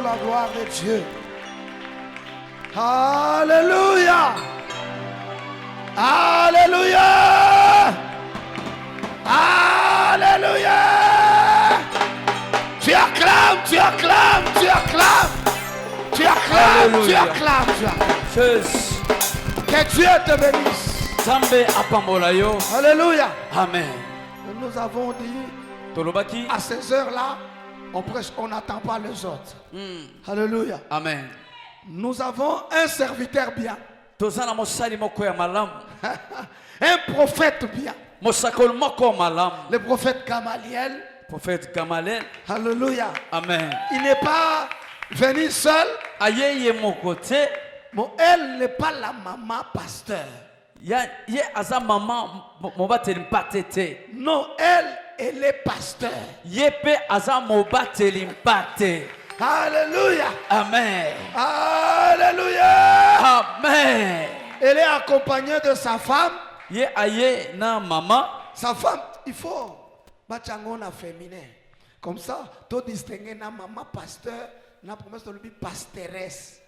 la gloire de Dieu. Alléluia. Alléluia. Alléluia. Tu acclames, tu acclames, tu acclames. Tu acclames, tu acclames, tu acclames. Que Dieu te bénisse. Alléluia. Amen. Nous avons dit à ces heures-là, on prêche, on n'attend pas les autres. Alléluia. Amen. Nous avons un serviteur bien. Un prophète bien. Le prophète Gamaliel. Prophète Gamaliel. Alléluia. Amen. Il n'est pas venu seul. Mais elle n'est pas la maman pasteur. Non, elle est pasteur. Alléluia. Amen. Alléluia. Amen. Elle est accompagnée de sa femme. Maman. Sa femme, il faut bachangona féminin. Comme ça, tu distingues na maman pasteur, na promesse de lui pastoresse.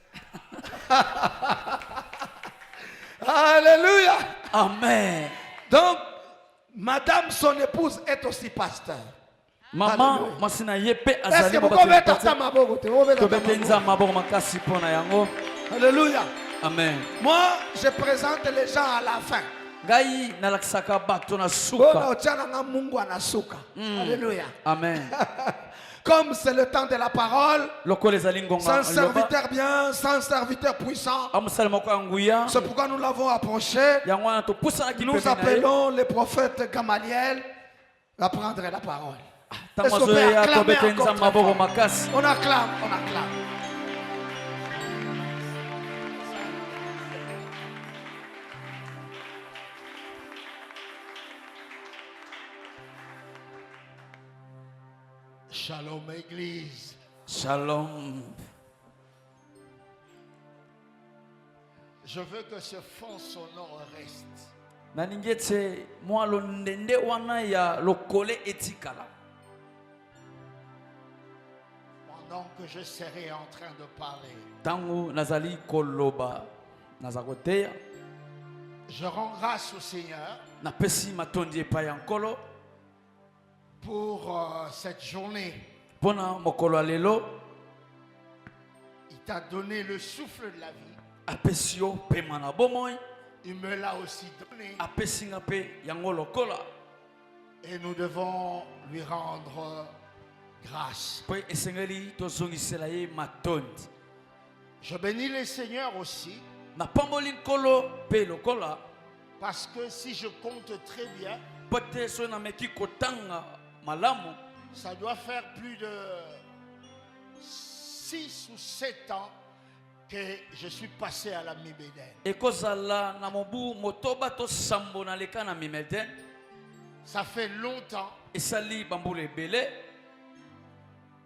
Alléluia. Amen. Donc, madame, son épouse, est aussi pasteur. Maman, est-ce que vous pouvez t'attendre ma bogote? Alléluia. Amen. Moi, je présente les gens à la fin. Alléluia. Amen. Comme c'est le temps de la parole, sans serviteur bien, sans serviteur puissant, c'est pourquoi nous l'avons approché. Nous appelons le prophète Gamaliel à prendre la parole. Est-ce qu'on peut acclamer encore très fort? On acclame, on acclame. Shalom Église. Shalom. Je veux que ce fond sonore reste. Pendant que je serai en train de parler, je rends grâce au Seigneur pour cette journée. Il t'a donné le souffle de la vie. Il me l'a aussi donné. Et nous devons lui rendre grâce. Je bénis le Seigneur aussi. Parce que si je compte très bien, ça doit faire plus de 6 ou 7 ans que je suis passé à la Mibeden. Ça fait longtemps.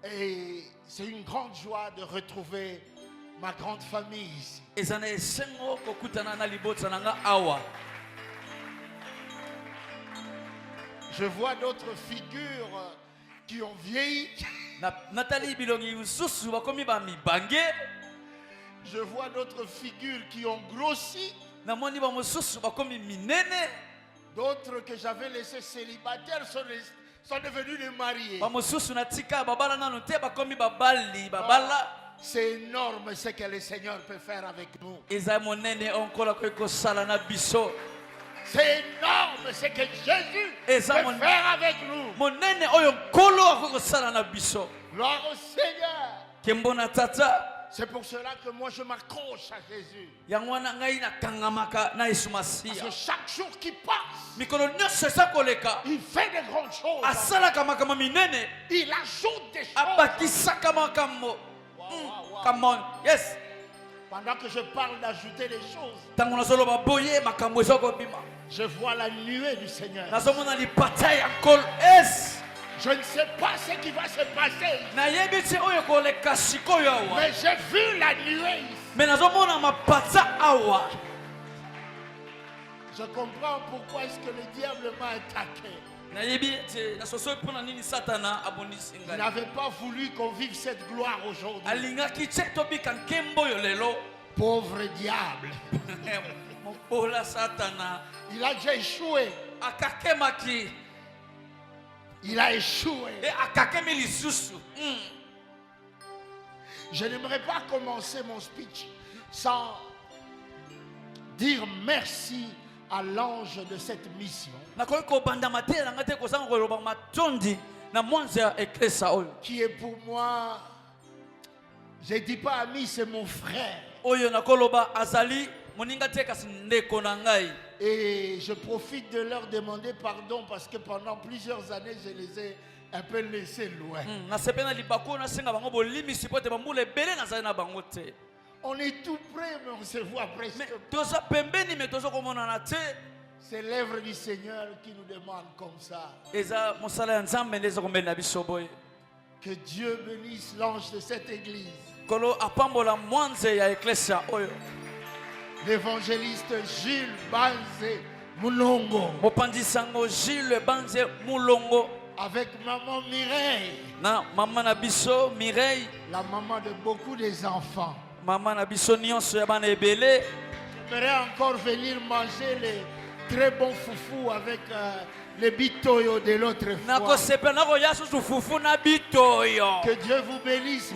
Et c'est une grande joie de retrouver ma grande famille ici. Je vois d'autres figures qui ont vieilli. Je vois d'autres figures qui ont grossi. D'autres que j'avais laissés célibataires sont devenus des mariés. C'est énorme ce que le Seigneur peut faire avec nous. C'est énorme ce que Jésus peut faire avec nous. Gloire au Seigneur. C'est pour cela que moi je m'accroche à Jésus. Parce que chaque jour qui passe, il fait de grandes choses. Il ajoute des choses. Come on, yes. Pendant que je parle d'ajouter des choses, je vois la nuée du Seigneur. Je ne sais pas ce qui va se passer, mais j'ai vu la nuée ici. Je comprends pourquoi est-ce que le diable m'a attaqué. Il n'avait pas voulu qu'on vive cette gloire aujourd'hui. Pauvre diable. Il a déjà échoué. Il a échoué. Je n'aimerais pas commencer mon speech sans dire merci à l'ange de cette mission qui est pour moi, je ne dis pas ami, c'est mon frère. Et je profite de leur demander pardon parce que pendant plusieurs années, je les ai un peu laissés loin. On est tout près, mais on se voit presque. C'est l'œuvre du Seigneur qui nous demande comme ça. Que Dieu bénisse l'ange de cette église. L'évangéliste Jules Banze Moulongo. Avec maman Mireille. La maman de beaucoup des enfants. J'aimerais encore venir manger les très bons foufous avec les bitoyo de l'autre fois. Que Dieu vous bénisse.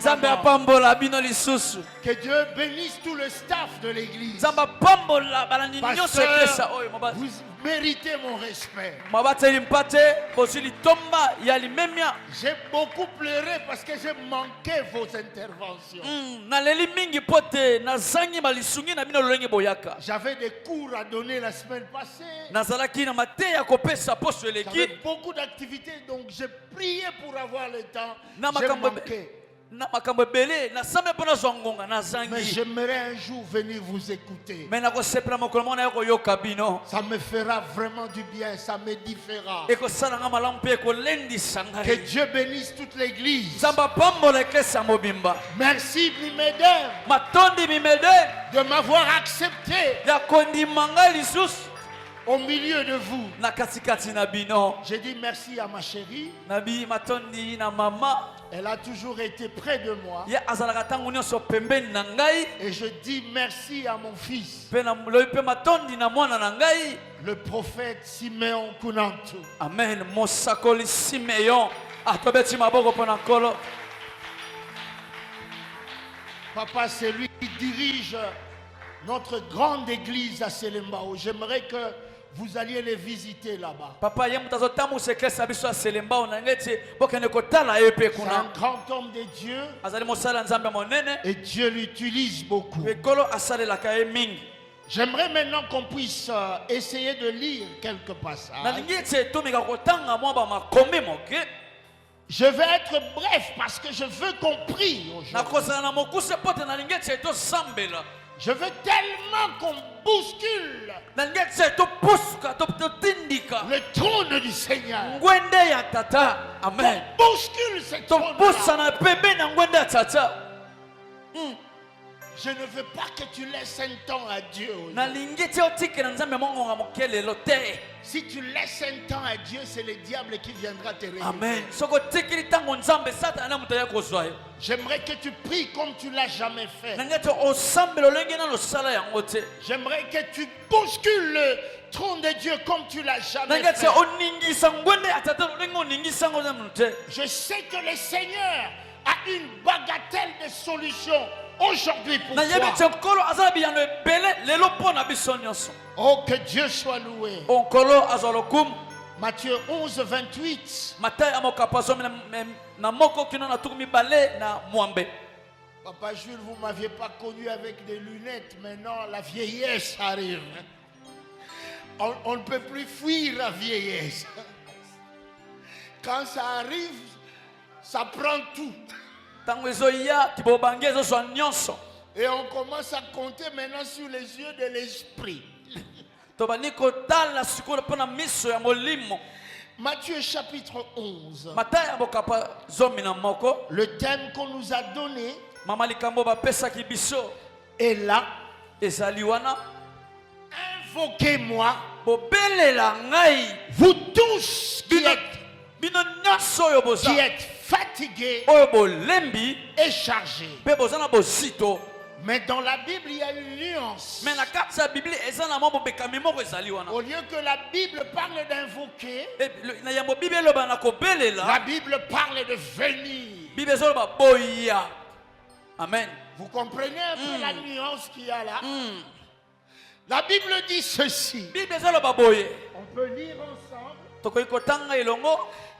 Que Dieu bénisse tout le staff de l'église. Pasteur, vous méritez mon respect. J'ai beaucoup pleuré parce que j'ai manqué vos interventions. J'avais des cours à donner la semaine passée. J'avais beaucoup d'activités, donc j'ai prié pour avoir le temps. J'ai manqué. Mais j'aimerais un jour venir vous écouter. Ça me fera vraiment du bien, ça m'édifiera. Que Dieu bénisse toute l'église. Merci Bimeder de m'avoir accepté au milieu de vous. J'ai dit merci à ma chérie. Elle a toujours été près de moi. Et je dis merci à mon fils, le prophète Simeon Kunantu. Amen. Mosakoli Simeon. Papa, c'est lui qui dirige notre grande église à Selembao. J'aimerais que vous alliez les visiter là-bas. C'est un grand homme de Dieu. Et Dieu l'utilise beaucoup. J'aimerais maintenant qu'on puisse essayer de lire quelques passages. Je vais être bref parce que je veux qu'on prie aujourd'hui. Je veux tellement qu'on bouscule le trône du Seigneur. Amen. Qu'on bouscule ce trône. Je ne veux pas que tu laisses un temps à Dieu. Si tu laisses un temps à Dieu, c'est le diable qui viendra te réveiller. Amen. J'aimerais que tu pries comme tu l'as jamais fait. J'aimerais que tu bouscules le trône de Dieu comme tu l'as jamais fait. Je sais que le Seigneur a une bagatelle de solutions aujourd'hui pour toi. Oh, que Dieu soit loué. Matthieu 11, 28. Papa Jules, vous ne m'aviez pas connu avec des lunettes. Maintenant, la vieillesse arrive. On ne peut plus fuir la vieillesse. Quand ça arrive, ça prend tout. Et on commence à compter maintenant sur les yeux de l'esprit. Matthieu chapitre 11. Le thème qu'on nous a donné est là. Un invoquez-moi, vous tous qui êtes fatigués et chargés. Mais dans la Bible, il y a une nuance. Au lieu que la Bible parle d'invoquer, la Bible parle de venir. Amen. Vous comprenez un peu la nuance qu'il y a là? La Bible dit ceci. On peut lire ensemble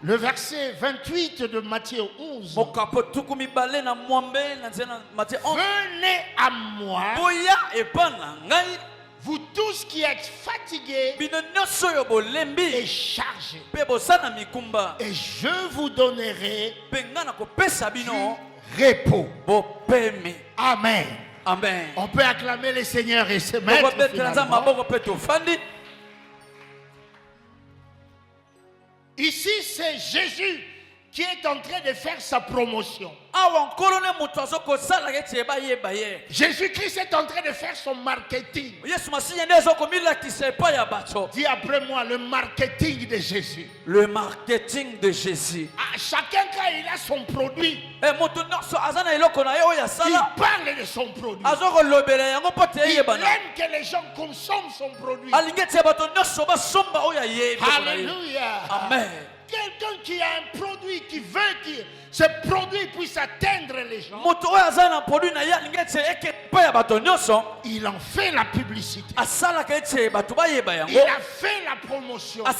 le verset 28 de Matthieu 11. Venez à moi, vous tous qui êtes fatigués et chargés, et je vous donnerai du repos. Amen. Amen. On peut acclamer le Seigneur et se mettre finalement. Ici, c'est Jésus qui est en train de faire sa promotion. Jésus-Christ est en train de faire son marketing. Dis après moi, le marketing de Jésus. Le marketing de Jésus. Chacun quand il a son produit, il parle de son produit. Il aime que les gens consomment son produit. Alléluia. Amen. Quelqu'un qui a un produit, qui veut que ce produit puisse atteindre les gens, il en fait la publicité. Il a fait la promotion. Et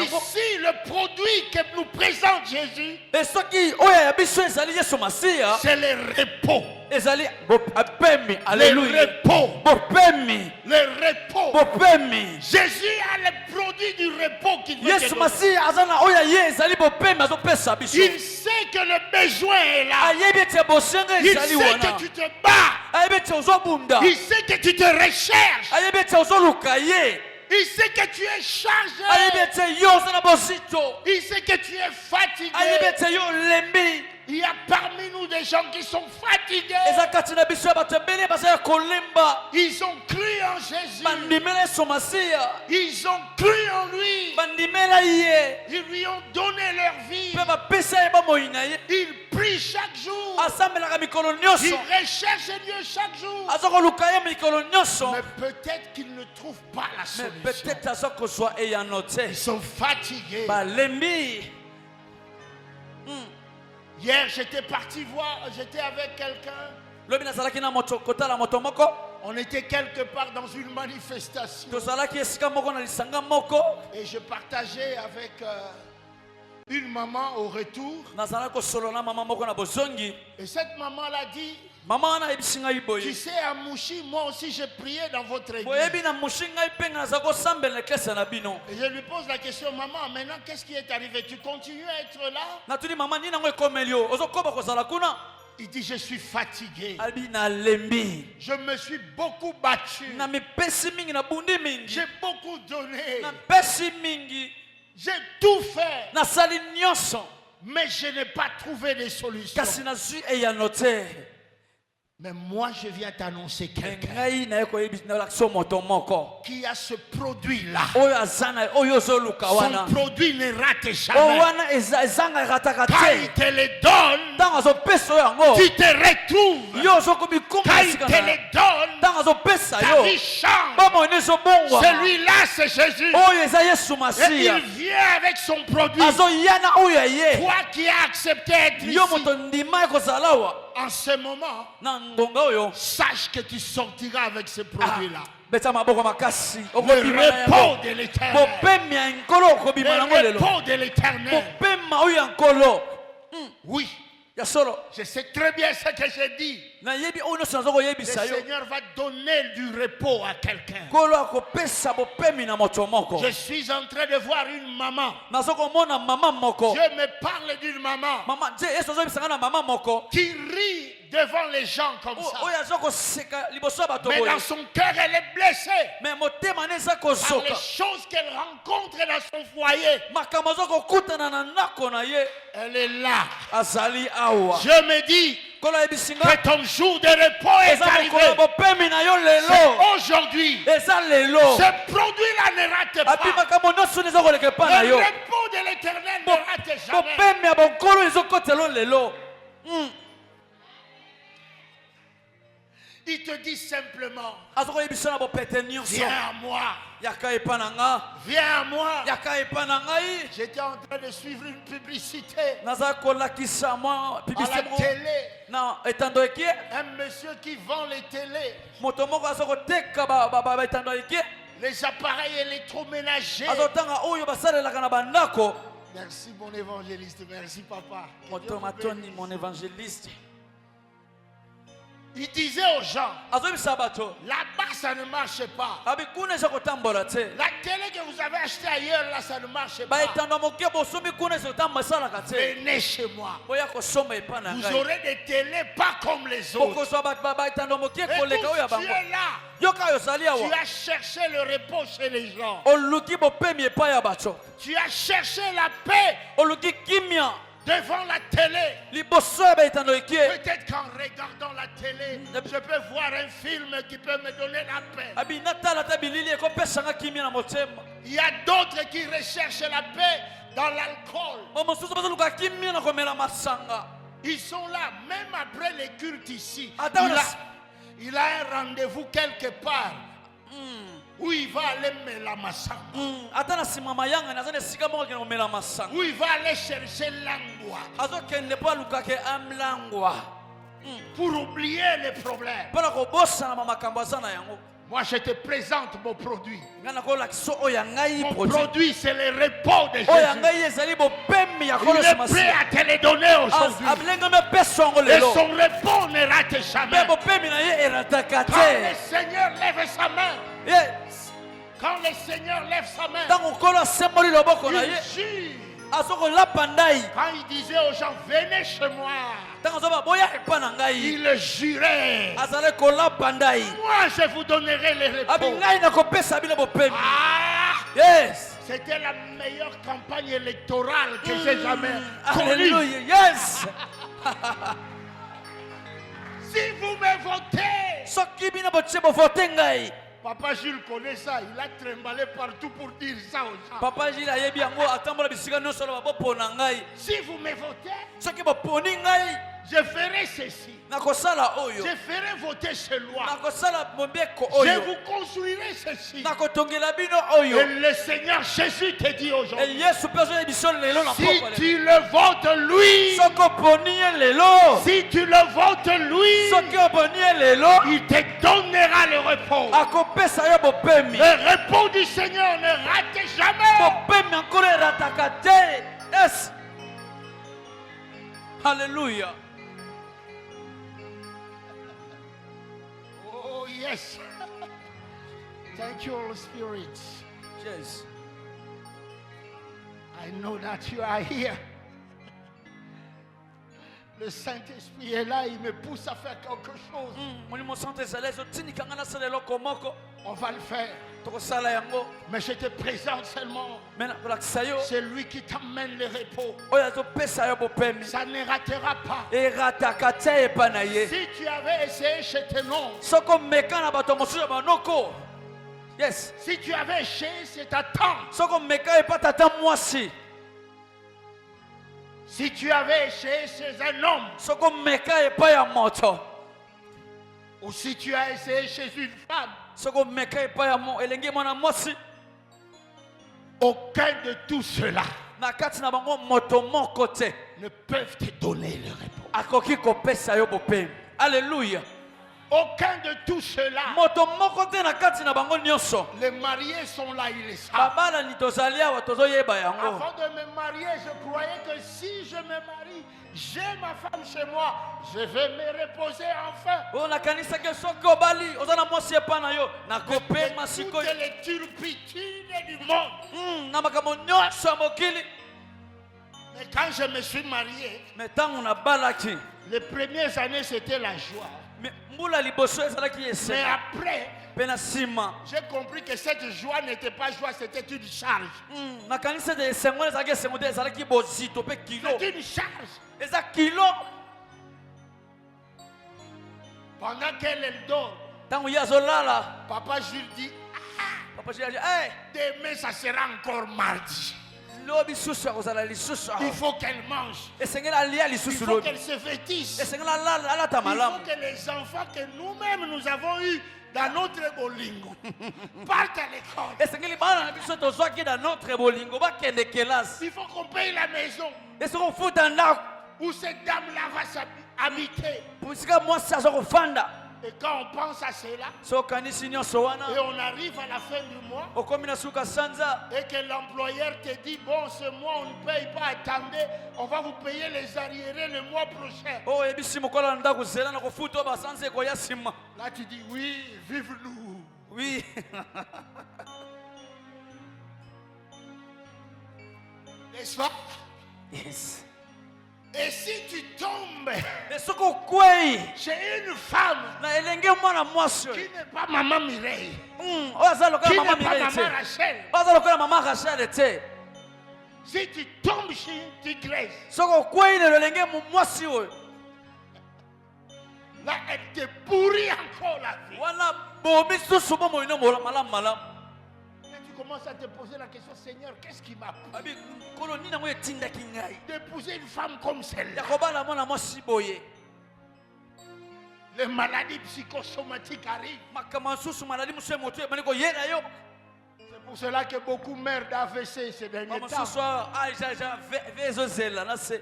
ici, le produit que nous présente Jésus, c'est le repos. Alléluia. Le repos. Jésus a le produit du repos qu'il veut te donner. Il sait que le besoin est là. Il sait que tu te bats. Il sait que tu te recherches. Il sait que tu es chargé. Il sait que tu es fatigué. Il y a parmi nous des gens qui sont fatigués. Ils ont cru en Jésus. Ils ont cru en lui. Ils lui ont donné leur vie. Ils prient chaque jour. Ils recherchent Dieu chaque jour. Mais peut-être qu'ils ne trouvent pas la solution. Ils sont fatigués. Hier, j'étais parti voir, j'étais avec quelqu'un. On était quelque part dans une manifestation. Et je partageais avec une maman au retour. Et cette maman-là dit, tu sais, à Mouchi, moi aussi j'ai prié dans votre église. Et je lui pose la question, maman, maintenant qu'est-ce qui est arrivé? Tu continues à être là? Il dit, je suis fatigué. Je me suis beaucoup battu. J'ai beaucoup donné. J'ai tout fait. Mais je n'ai pas trouvé de solution. Mais moi je viens t'annoncer quelqu'un qui a ce produit-là. Son produit ne rate jamais. Quand il te le donne, tu te retrouves. Quand il te le donne, ta vie change. Celui-là c'est Jésus. Et il vient avec son produit. Toi qui as accepté être ici, en ce moment, sache que tu sortiras avec ce produit-là. Le repos de l'éternel. Le repos de l'éternel. Oui. Je sais très bien ce que j'ai dit. Le Seigneur va donner du repos à quelqu'un. Je suis en train de voir une maman. Dieu me parle d'une maman qui rit devant les gens comme ça. Mais dans son cœur, elle est blessée par les choses qu'elle rencontre dans son foyer. Elle est là. Je me dis que ton jour de repos est arrivé. C'est aujourd'hui. Ce produit-là ne rate pas. Le repos de l'Éternel ne rate jamais. Il te dit simplement, viens à moi. Viens à moi. J'étais en train de suivre une publicité à la télé. Un monsieur qui vend les télés, les appareils électroménagers. Merci mon évangéliste, merci papa. Mon évangéliste. Il disait aux gens, là-bas ça ne marche pas. La télé que vous avez achetée ailleurs, là ça ne marche pas. Venez chez moi. Vous aurez des télés pas comme les autres. Et tu es là. Tu as cherché le repos chez les gens. Tu as cherché la paix devant la télé. Peut-être qu'en regardant la télé, je peux voir un film qui peut me donner la paix. Il y a d'autres qui recherchent la paix dans l'alcool. Ils sont là, même après les cultes ici. Il a un rendez-vous quelque part. Où il va aller mettre la massanga. Où il va aller chercher l'angwa. Pour oublier les problèmes. Moi je te présente mon produit. Mon produit c'est le repos de Jésus. Il est prêt à te le donner aujourd'hui. Et son repos ne rate jamais. Quand le Seigneur lève sa main. Quand le Seigneur lève sa main, il jure. Quand il disait aux gens, venez chez moi, il le jurait. Moi, je vous donnerai le repos. C'était la meilleure campagne électorale que j'ai jamais connue. Si vous me votez, Papa Jules connaît ça, il a tremblé partout pour dire ça aux gens. Papa Jules a dit si vous me votez, je ferai ceci. Je ferai voter ce loi. Je vous construirai ceci. Et le Seigneur Jésus te dit aujourd'hui, si tu le votes lui, si tu le votes lui, il te donnera le repos. Le repos du Seigneur ne rate jamais. Alléluia. Oh yes. Thank you, Holy Spirit. Yes. I know that you are here. Le Saint-Esprit est là, il me pousse à faire quelque chose. On va le faire. Mais je te présente seulement celui qui t'amène le repos. Ça ne ratera pas. Si tu avais essayé chez tes noms, si tu avais essayé chez ta tante, si tu avais essayé chez un homme, ou si tu as essayé chez une femme, aucun de tout cela ne peuvent te donner le repos. Alléluia. Aucun de tout cela. Les mariés sont là, ils le savent. Avant de me marier, je croyais que si je me marie, j'ai ma femme chez moi, je vais me reposer enfin. Toutes les turpitudes du monde. Mais quand je me suis marié, Mais tant on a balaki. les premières années c'était la joie. Mais moula liboso ezala ki Mais ese. après, Pena sima. j'ai compris que cette joie n'était pas joie, c'était une charge. Na kanisa de sengo ezala ki sengo de ezala ki bozito pe kilo. C'est une charge. Eza kilo. Pendant qu'elle dort, Tango yazolala. Papa Jules dit, Papa Jésus, hey, demain ça sera encore mardi. lobi susu akozala lisusu. Il faut qu'elle mange. Esengela lia Il lisusu faut lobi. qu'elle se vêtisse. Esengela la Il tamalamu. faut que les enfants que nous-mêmes nous avons eus dans notre bolingo partent à l'école. Esengeli bana na biso tozwaki na notre bolingo bakende kelasi. Il faut qu'on paye la maison Esoko futa ndako. où cette dame-là va s'habiter. Pusika mwasi azokofanda. Et quand on pense à cela, So kanisi nyonso wana. et on arrive à la fin du mois, Okomi na suka sanza. et que l'employeur te dit, bon, ce mois on ne paye pas, attendez, on va vous payer les arriérés le mois prochain. Oh ebisi mokola na ndako zela na kofuta basanze koya sima. Là tu dis, oui, vive nous. Oui. N'est-ce pas? Yes. Et si tu tombes Esoko kwei chez une femme na elenge mwana mwasi. qui n'est pas maman Mireille, Oza lokola qui mama n'est pas Mireille. maman Rachel, Oza lokola mama Rachel te. si tu tombes chez une tigresse, Soko kwei na elenge mwasi oyo. là elle te pourrit encore la vie. Wana bomi susu mo ino mola malam malam. Et tu commences à te poser la question, Seigneur, qu'est-ce qui m'a pris Abi koloni na mo etinda kingai. d'épouser une femme comme celle-là? Ya kobala mwana mwasi boye. Les maladies psychosomatiques arrivent. Makama susu maladi musu moto e maniko yena yo. C'est pour cela que beaucoup meurent d'AVC ces derniers Mama temps. susu ja vezo zela na se.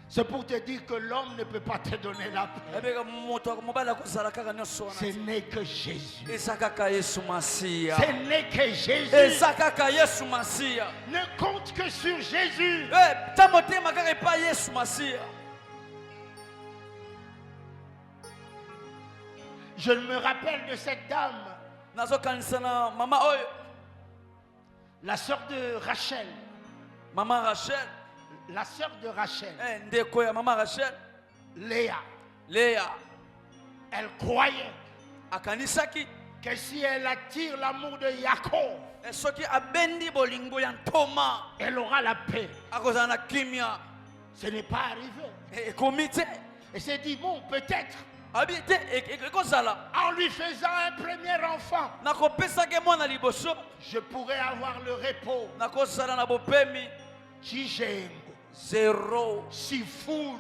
C'est pour te dire que l'homme ne peut pas te donner la paix. Ebeka moto mobala kozala kaka nyonso Ce wana. n'est que Jésus. Esakaka Yesu Masia. Ce n'est que Jésus. Esakaka Yesu Masia. Ne compte que sur Jésus. Eh, tamote makaka pa Yesu Masia. Je me rappelle de cette dame, Nazo kanisana mama oyo. la sœur de Rachel. Mama Rachel. La sœur de Rachel, Ndeko ya mama Rachel. Léa. Léa. Elle croyait Akanisaki. que si elle attire l'amour de Jacob, Soki abendi bolingo ya ntoma. elle aura la paix. Akozala na kimia. Ce n'est pas arrivé. Komite. Elle s'est dit, bon, peut-être, Habite ekozala. en lui faisant un premier enfant, Nakopesaki mwana liboso. je pourrais avoir le repos. Nakozala na bopemi. Chijengo, Zero. Sifuru,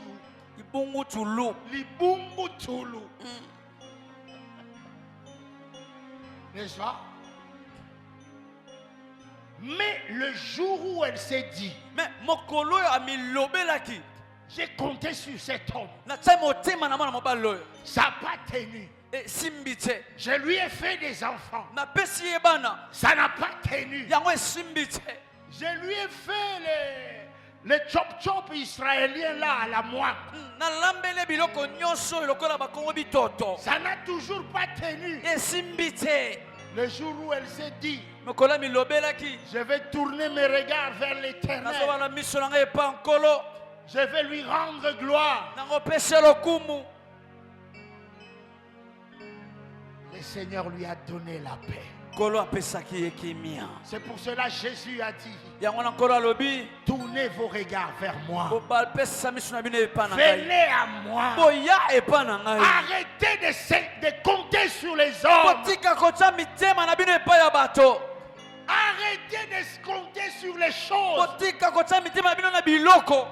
Ibungu tulu. Libumbu Tulu. N'est-ce pas? Mais le jour où elle s'est dit, Mais mokolo ya milobelaki. j'ai compté sur cet homme, Na tsai motema na mwana mobali oyo. ça n'a pas tenu. E simbi te. Je lui ai fait des enfants, Na pesi ye bana. ça n'a pas tenu. Yango esimbi te. Je lui ai fait les chop-chop israéliens là à la moine. Na lambele biloko nyonso oyo lokola bakongo bitoto. Ça n'a toujours pas tenu. Esimbi te. Le jour où elle s'est dit, Mokolo milobelaki. je vais tourner mes regards vers l'éternel, Nazobala miso na ngai epa nkolo. je vais lui rendre gloire. Nango pese lokumu. Le Seigneur lui a donné la paix. Kolo apesaki ye kimia. C'est pour cela que Jésus a dit, Yango na nkolo alobi. tournez vos regards vers moi. Bobal pesa miso na bino epa na ngai. Venez à moi. Boya epa na ngai. Arrêtez de compter sur les hommes. Botika kotia mitema na bino epa ya bato. Arrêtez de compter sur les choses. Botika kotia mitema na bino na biloko.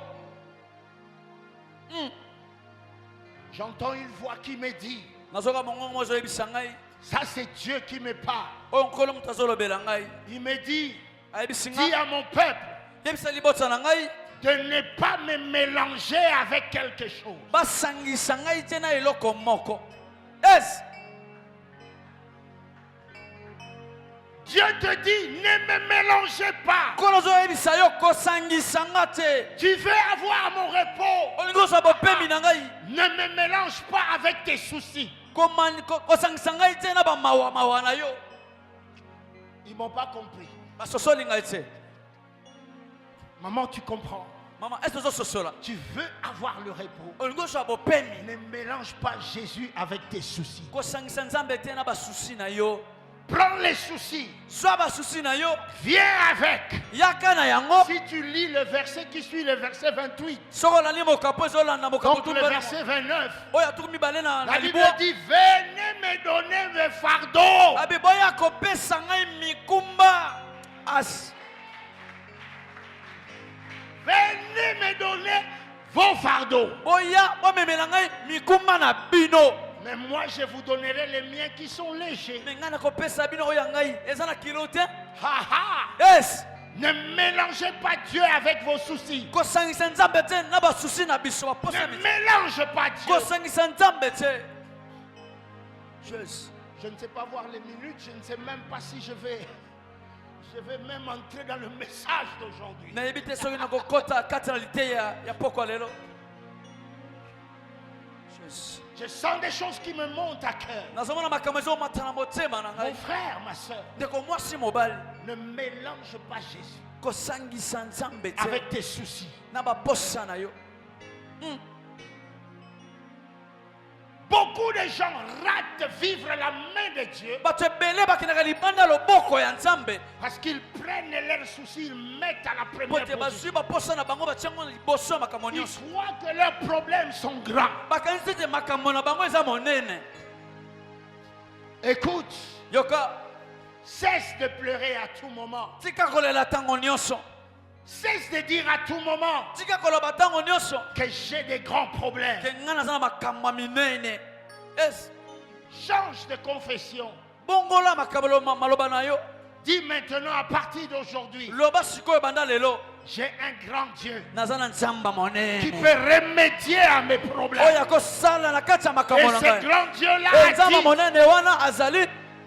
J'entends une voix qui me dit, Nazoka mongongo mozo yebisa ngai. ça c'est Dieu qui me parle. Oyo nkolo moto azolobela ngai. Il me dit, Ayebisi dis ngai. à mon peuple Yebisa libota na ngai. de ne pas me mélanger avec quelque chose. Basangisa ngai te na eloko moko. Yes. Dieu te dit, ne me mélangez pas. Nkolo zoyebisa yo kosangisa nga te. Tu veux avoir mon repos. Olingo ozwa bopemi na ngai. Ne me mélange pas avec tes soucis. Kosangisa ngai te na bamawa na yo. Ils ne m'ont pas compris. Basosoli ngai te. Maman, tu comprends. Tu veux avoir le repos. Ne mélange pas Jésus avec tes soucis. Prends les soucis. Viens avec. Si tu lis le verset qui suit le verset 28, donc le verset 29, la Bible dit, venez me donner mes fardeaux. Venez me donner vos fardeaux. Mais moi je vous donnerai les miens qui sont légers. Ne mélangez pas Dieu avec vos soucis. Ne mélange pas Dieu. Je ne sais pas voir les minutes, je ne sais même pas si je vais même entrer dans le message d'aujourd'hui. Je sens des choses qui me montent à cœur. Mon frère, ma soeur, ne mélange pas Jésus avec tes soucis. Beaucoup de gens ratent vivre la main de Dieu parce qu'ils prennent leurs soucis, ils mettent à la première position. Ils croient que leurs problèmes sont grands. Écoute, cesse de pleurer à tout moment. Cesse de dire à tout moment que j'ai des grands problèmes. Change de confession. Dis maintenant à partir d'aujourd'hui, j'ai un grand Dieu qui peut remédier à mes problèmes. Et ce grand Dieu-là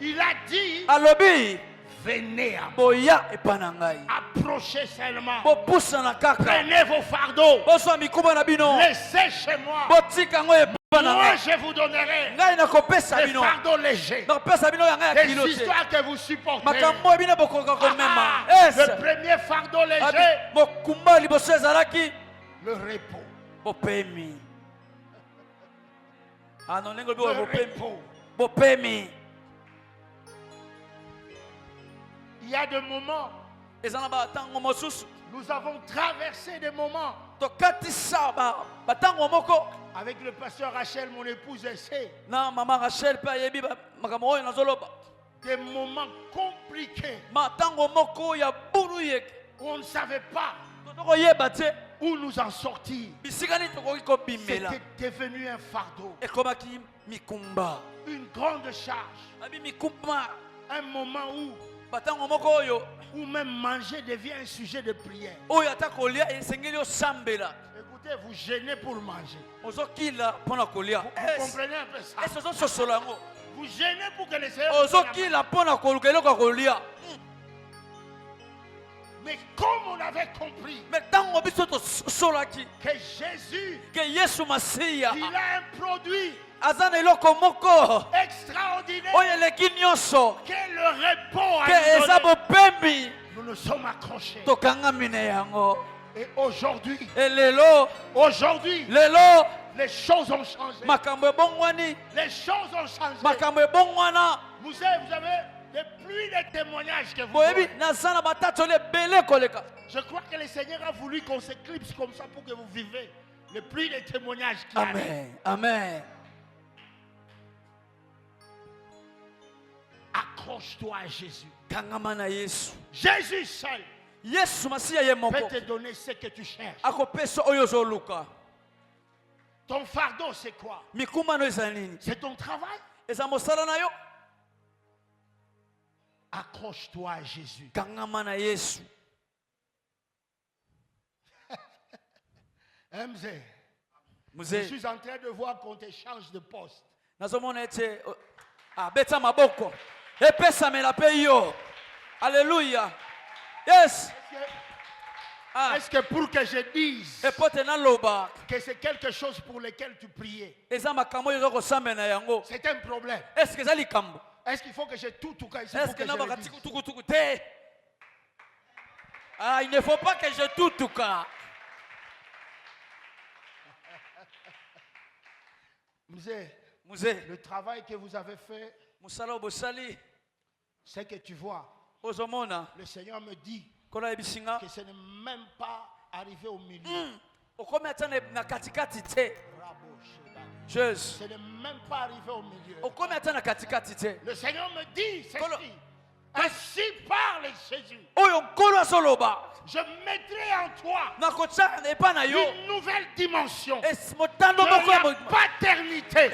il a dit, venez à moi. Approchez seulement. Prenez vos fardeaux. Laissez chez moi. Moi je vous donnerai des fardeaux légers. Des histoires que vous supportez. Le premier fardeau léger, le repos. Le repos. Il y a des moments, nous avons traversé des moments avec le pasteur Rachel, mon épouse, essaie. Des moments compliqués où on ne savait pas où nous en sortir. C'était devenu un fardeau, une grande charge, un moment où même manger devient un sujet de prière. Écoutez, vous gênez pour manger. Vous comprenez un peu ça? Vous gênez pour que les Seigneur. Mais comme on avait compris que Jésus, il a un produit extraordinaire, que le repos a donné, nous nous sommes accrochés. Et aujourd'hui, les choses ont changé. Les choses ont changé. Vous avez des pluies de témoignages que vous avez. Je crois que le Seigneur a voulu qu'on s'éclipse comme ça pour que vous vivez les pluies de témoignages qui arrivent. Amen. Accroche-toi à Jésus. Jésus seul peut te donner ce que tu cherches. Ton fardeau, c'est quoi? C'est ton travail. Accroche-toi à Jésus. Je suis en train de voir qu'on te change de poste. Alléluia. Yes. Est-ce que pour que je dise que c'est quelque chose pour lequel tu priais, c'est un problème? Est-ce qu'il faut que je tout ici pour que je le dise? Il ne faut pas que je tout cas. le travail que vous avez fait, c'est que tu vois, le Seigneur me dit que ce n'est même pas arrivé au milieu. Ce n'est même pas arrivé au milieu. Le Seigneur me dit ceci. Ainsi parle Jésus. Je mettrai en toi une nouvelle dimension de la paternité.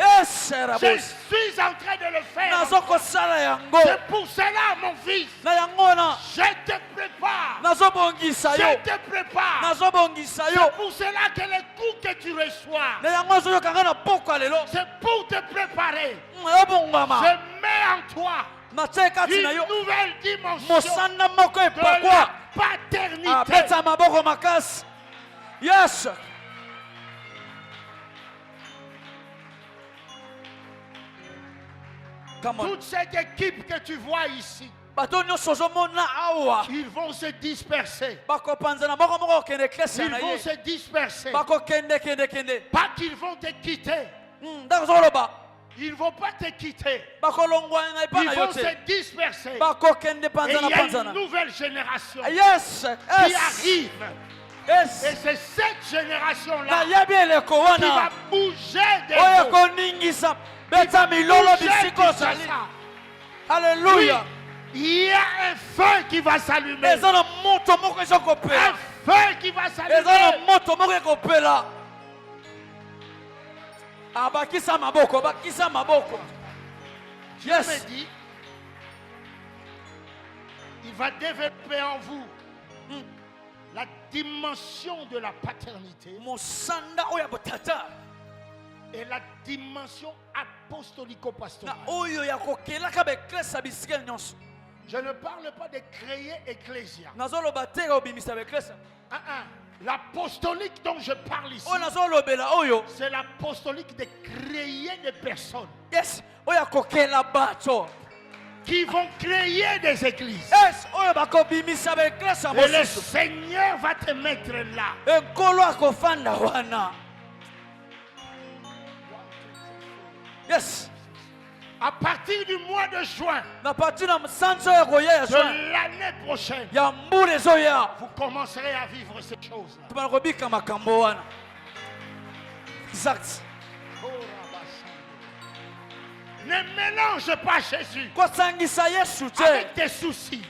Je suis en train de le faire. C'est pour cela, mon fils, je te prépare. Je te prépare. C'est pour cela que les coups que tu reçois, c'est pour te préparer. Je mets en toi une nouvelle dimension de la paternité. Yes. Toute cette équipe que tu vois ici, ils vont se disperser. Ils vont se disperser. Pas qu'ils vont te quitter. Ils ne vont pas te quitter. Ils vont se disperser. Et il y a une nouvelle génération qui arrive. Et c'est cette génération-là qui va bouger des eaux. Alléluia. Il y a un feu qui va s'allumer. Un feu qui va s'allumer. Dieu me dit, il va développer en vous la dimension de la paternité et la dimension apostolico-pastorale. Je ne parle pas de créer ecclésia. L'apostolique dont je parle ici, c'est l'apostolique de créer des personnes qui vont créer des églises. Et le Seigneur va te mettre là. Yes. À partir du mois de juin de l'année prochaine, vous commencerez à vivre ces choses-là. Exact. Ne mélange pas Jésus avec tes soucis.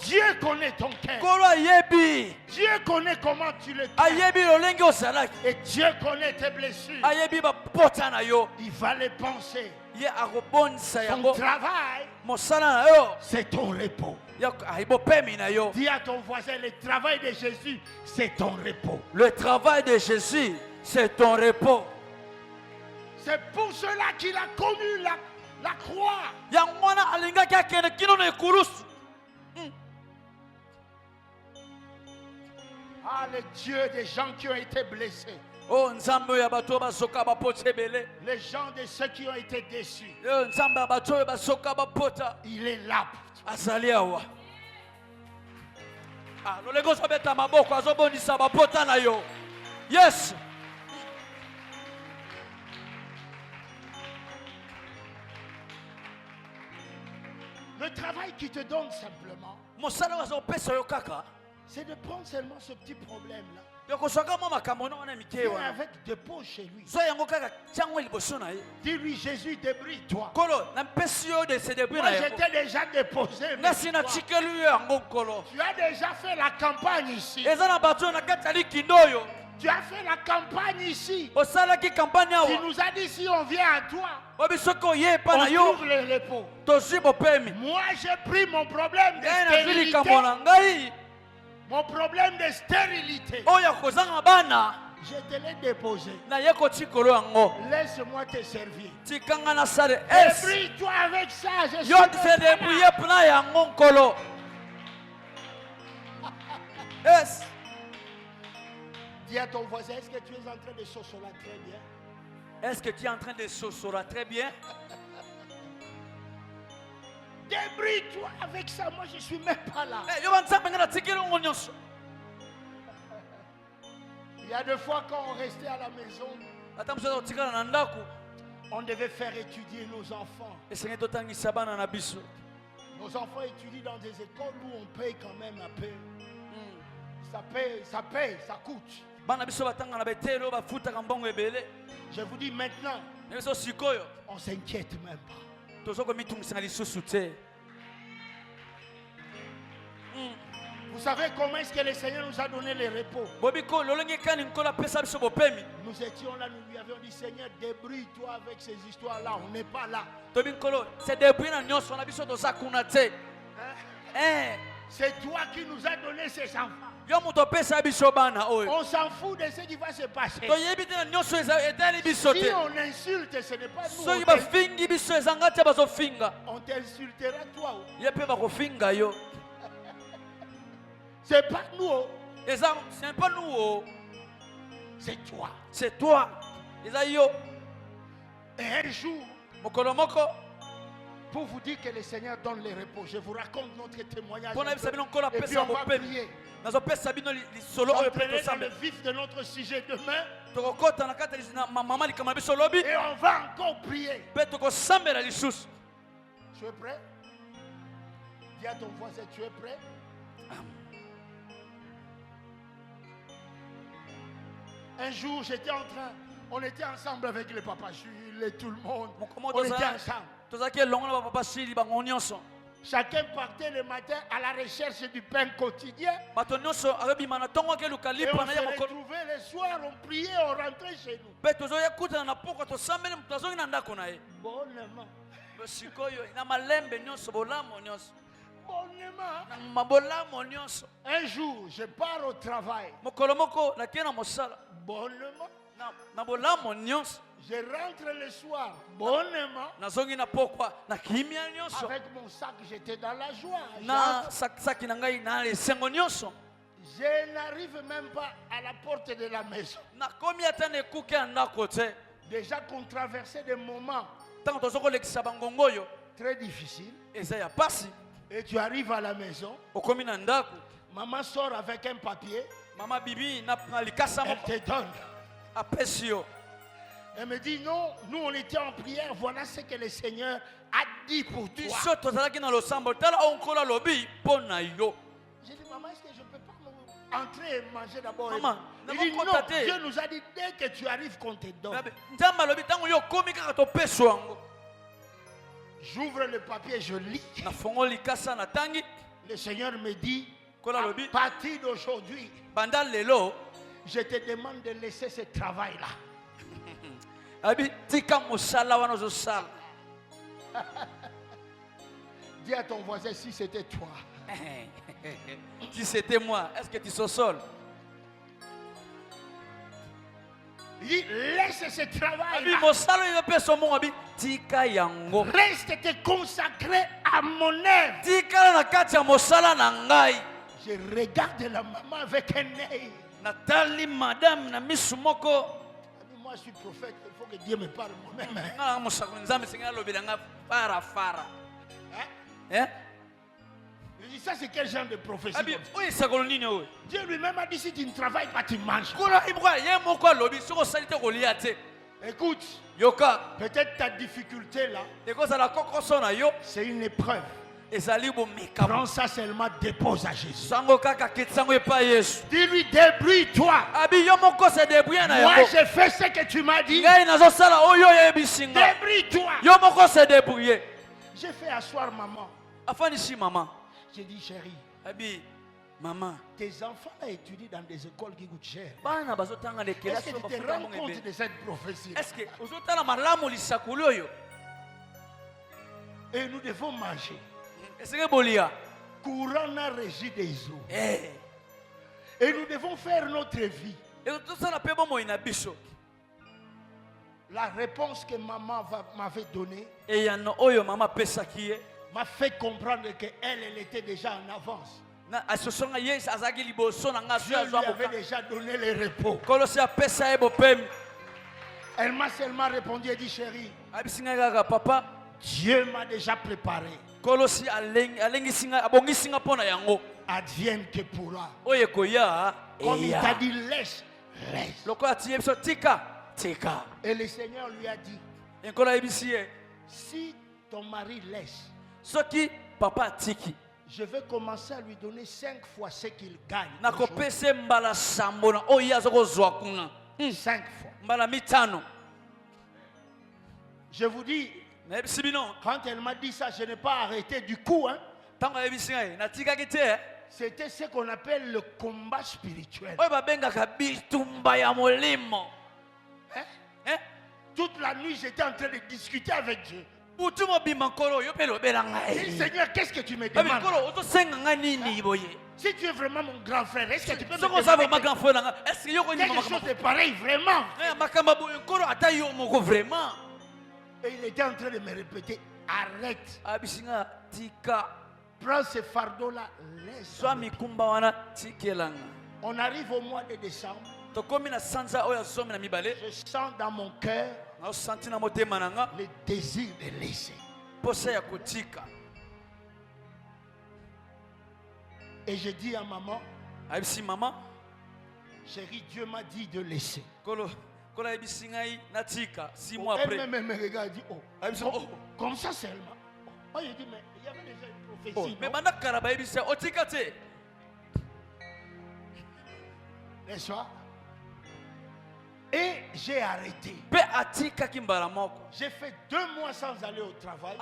Dieu connaît ton cœur. Dieu connaît comment tu le traites. Et Dieu connaît tes blessures. Il va les penser. Ton travail, c'est ton repos. Dis à ton voisin, le travail de Jésus, c'est ton repos. Le travail de Jésus, c'est ton repos. C'est pour cela qu'il a connu la croix. Ah, le Dieu des gens qui ont été blessés. Les gens de ceux qui ont été déçus. Il est là. Yes. Le travail qui te donne simplement, c'est de prendre seulement ce petit problème-là. Viens avec dépôt chez lui. Dis-lui, Jésus, débrouille-toi. Moi, j'étais déjà déposé. Tu as déjà fait la campagne ici. Tu as fait la campagne ici. Tu nous as dit, si on vient à toi, on trouve le repos. Moi, j'ai pris mon problème de stérilité. Mon problème de stérilité. Je te l'ai déposé. Laisse-moi te servir. Débrouille-toi avec ça. Je suis yes. Dis à ton voisin, est-ce que tu es en train de sossola très bien? Est-ce que tu es en train de sossola très bien? Débrouille-toi avec ça, moi je suis même pas là. Il y a des fois quand on restait à la maison, On devait faire étudier nos enfants. Nos enfants étudient dans des écoles où on paye quand même un peu. Ça coûte. Je vous dis maintenant, on ne s'inquiète même pas. Vous savez comment est-ce que le Seigneur nous a donné le repos? Nous étions là, nous lui avions dit, Seigneur, débrouille-toi avec ces histoires-là, on n'est pas là. C'est toi qui nous as donné ces enfants. On s'en fout de ce qui va se passer. Si on insulte, ce n'est pas nous. On t'insultera toi. C'est pas nous. C'est pas nous. C'est toi. C'est toi. Et un jour, pour vous dire que le Seigneur donne le repos, je vous raconte notre témoignage. Et puis on va prier. J'entrerai dans le vif de notre sujet demain. Et on va encore prier. Tu es prêt? Dis à ton voisin, tu es prêt? Un jour, on était ensemble avec le papa Jules et tout le monde. On était ensemble. Chacun partait le matin à la recherche du pain quotidien. Et on se retrouvait le soir, on priait, on rentrait chez nous. Bonnement. Un jour, je pars au travail. Bonnement. Je rentre le soir. Bonnement. Avec mon sac, j'étais dans la joie. Je n'arrive même pas à la porte de la maison. Déjà qu'on traversait des moments très difficiles. Et tu arrives à la maison. Maman sort avec un papier. Elle te donne. Elle me dit non, nous on était en prière, voilà ce que le Seigneur a dit pour toi. J'ai dit maman, est-ce que je ne peux pas entrer et manger d'abord? Elle dit non, Dieu nous a dit dès que tu arrives qu'on te donne. J'ouvre le papier, je lis. Le Seigneur me dit, à partir d'aujourd'hui, je te demande de laisser ce travail-là. Dis à ton voisin si c'était toi. Si c'était moi, est-ce que tu sosoles? Il dit laisse ce travail. Reste te consacrer à mon œuvre. Je regarde la maman avec un œil. Nathalie, madame, na misumoko. Moi je suis prophète, il faut que Dieu me parle moi-même. Je dis ça c'est quel genre de prophétie? Dieu lui-même a dit si tu ne travailles pas tu manges. Écoute, peut-être ta difficulté là, c'est une épreuve. Prends ça seulement, dépose à Jésus. Dis-lui, débrouille-toi. Moi, j'ai fait ce que tu m'as dit. Débrouille-toi. J'ai fait asseoir maman. J'ai dit, chérie, maman, tes enfants là étudient dans des écoles qui coûtent cher. Est-ce que tu te rends compte de cette prophétie? Et nous devons manger. Courant n'a régi des eaux. Et nous devons faire notre vie. La réponse que maman m'avait donnée m'a fait comprendre qu'elle était déjà en avance. Dieu lui avait déjà donné le repos. Elle m'a seulement répondu et dit, chérie, Dieu m'a déjà préparé. Advienne que pourra. Comme il t'a dit, laisse. Et le Seigneur lui a dit, si ton mari laisse, papa tiki, je vais commencer à lui donner 5 fois ce qu'il gagne. 5 fois. Je vous dis, quand elle m'a dit ça, je n'ai pas arrêté du coup. Hein. C'était ce qu'on appelle le combat spirituel. Hein? Toute la nuit, j'étais en train de discuter avec Dieu. Seigneur, qu'est-ce que tu me demandes? Si tu es vraiment mon grand frère, est-ce que tu peux me demander quelque chose de pareil, vraiment? Et il était en train de me répéter, arrête. Prends ce fardeau-là, laisse. On arrive au mois de décembre. Je sens dans mon cœur le désir de laisser. Et je dis à maman, chérie, Dieu m'a dit de laisser. Elle me regarde et dit, oh, comme ça seulement. Oh, je dis, mais il y avait déjà une prophétie. N'est-ce pas? Et j'ai arrêté. J'ai fait 2 mois sans aller au travail.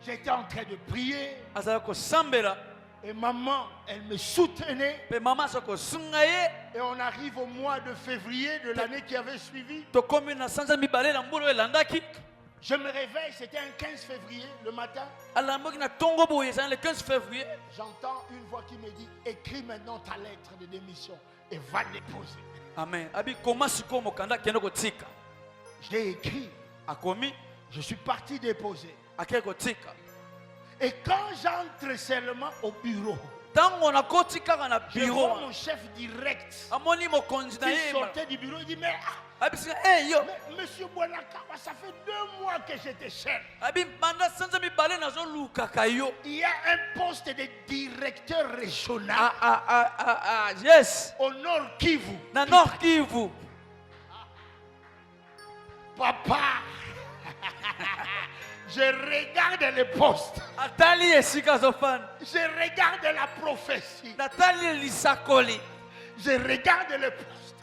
J'étais en train de prier. Et maman, elle me soutenait. Et on arrive au mois de février de l'année qui avait suivi. Je me réveille, c'était un 15 février le matin. J'entends une voix qui me dit, écris maintenant ta lettre de démission et va déposer. Amen. J'ai écrit. Je suis parti déposer. Et quand j'entre seulement au bureau, je vois mon chef direct qui sortait du bureau. Il dit, mais monsieur Bonakawa, ça fait 2 mois que j'étais chef. Il y a un poste de directeur régional yes. au Nord Kivu. Papa, je regarde le poste. Je regarde la prophétie. Je regarde le poste.